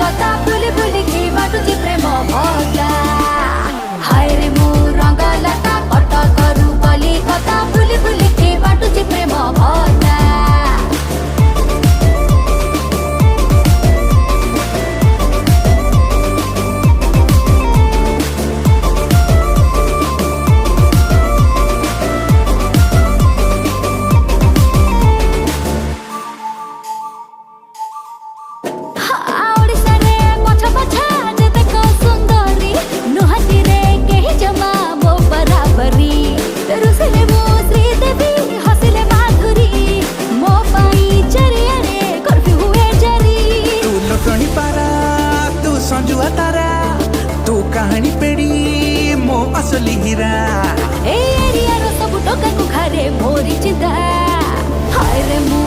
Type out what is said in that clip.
कथा भूली भूली के बाटुची प्रेम भला हाय रे मु रंग लता कट करू कली कथा भूली भूली के बाटुची प्रेम भला तू कहानी पेड़ी मो असली हीरा ए एरिया रो सब टोका को खारे मोरी चिंता हाय रे मु